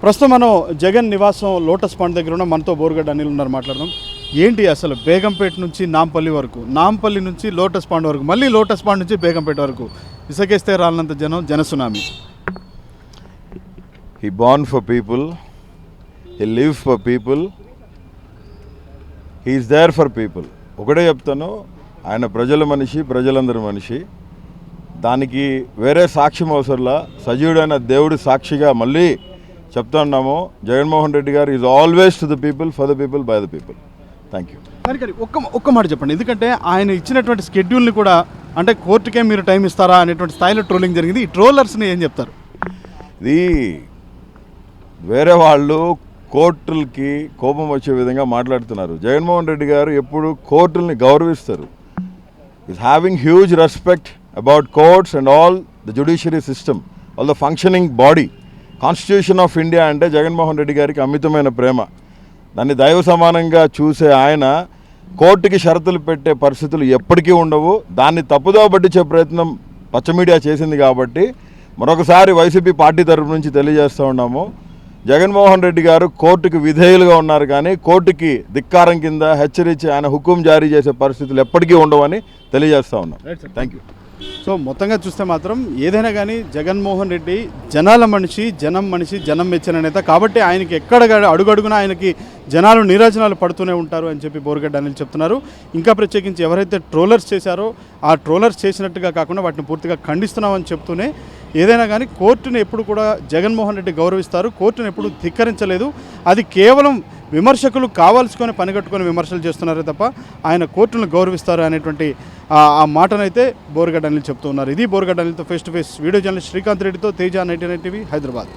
ప్రస్తుతం మనం జగన్ నివాసం లోటస్ పాండ్ దగ్గర ఉన్న మనతో బోరుగడ్డ అనిల్ ఉన్నారు, మాట్లాడదాం. ఏంటి అసలు బేగంపేట నుంచి నాంపల్లి వరకు, నాంపల్లి నుంచి లోటస్ పాండ్ వరకు, మళ్ళీ లోటస్ పాండ్ నుంచి బేగంపేట వరకు ఇసుకేస్తే రాలినంత జన tsunami. He born for people, he lives for people, he is there for people. ఒకటే చెప్తాను, ఆయన ప్రజల మనిషి, ప్రజలందరి మనిషి. దానికి వేరే సాక్ష్యం అవసరంలా, సజీవుడైన దేవుడు సాక్షిగా మళ్ళీ చెప్తా ఉన్నాము. జగన్మోహన్ రెడ్డి గారు is always to the people, for the people, by the people. Thank you. కానీ ఒక్క మాట చెప్పండి, ఎందుకంటే ఆయన ఇచ్చినటువంటి స్కెడ్యూల్ని కూడా అంటే కోర్టుకే మీరు టైం ఇస్తారా అనేటువంటి స్థాయిలో ట్రోలింగ్ జరిగింది. ఈ ట్రోలర్స్ని ఏం చెప్తారు? ఇది వేరే వాళ్ళు కోర్టులకి కోపం వచ్చే విధంగా మాట్లాడుతున్నారు. జగన్మోహన్ రెడ్డి గారు ఎప్పుడు కోర్టుల్ని గౌరవిస్తారు. Is having huge respect about courts and all the judiciary system, all the functioning body. Constitution of India అంటే జగన్మోహన్ రెడ్డి గారికి అమితమైన ప్రేమ. దాన్ని దైవ సమానంగా చూసే ఆయన కోర్టుకి షరతులు పెట్టే పరిస్థితులు ఎప్పటికీ ఉండవు. దాన్ని తప్పుదోవ పట్టించే ప్రయత్నం పచ్చ మీడియా చేసింది కాబట్టి మరొకసారి వైసీపీ పార్టీ తరఫు నుంచి తెలియజేస్తూ ఉన్నాము, జగన్మోహన్ రెడ్డి గారు కోర్టుకి విధేయులుగా ఉన్నారు, కానీ కోర్టుకి ధిక్కారం కింద హెచ్చరించి ఆయన హుకుం జారీ చేసే పరిస్థితులు ఎప్పటికీ ఉండవని తెలియజేస్తూ ఉన్నాం. Thank you. సో మొత్తంగా చూస్తే మాత్రం ఏదైనా కానీ జగన్మోహన్ రెడ్డి జనాల మనిషి, జనం మనిషి, జనం మెచ్చిన నేత కాబట్టి ఆయనకి ఎక్కడ అడుగడుగునా ఆయనకి జనాలు నీరాజనాలు పడుతూనే ఉంటారు అని చెప్పి బోరుగడ్డ అనిల్ చెప్తున్నారు. ఇంకా ప్రత్యేకించి ఎవరైతే ట్రోలర్స్ చేశారో ఆ ట్రోలర్స్ చేసినట్టుగా కాకుండా వాటిని పూర్తిగా ఖండిస్తున్నామని చెప్తూనే ఏదైనా కానీ కోర్టును ఎప్పుడు కూడా జగన్మోహన్ రెడ్డి గౌరవిస్తారు, కోర్టును ఎప్పుడు ధిక్కరించలేదు. అది కేవలం విమర్శకులు కావాల్సుకొని పనిగట్టుకొని విమర్శలు చేస్తున్నారే తప్ప ఆయన కోర్టును గౌరవిస్తారు అనేటువంటి ఆ మాటనైతే బోరుగడ్డ అనిల్ చెప్తూ ఉన్నారు. ఇది బోరుగడ్డ అనిల్తో face to face video journalist Srikanth రెడ్డితో తేజ 99 టీవీ హైదరాబాద్.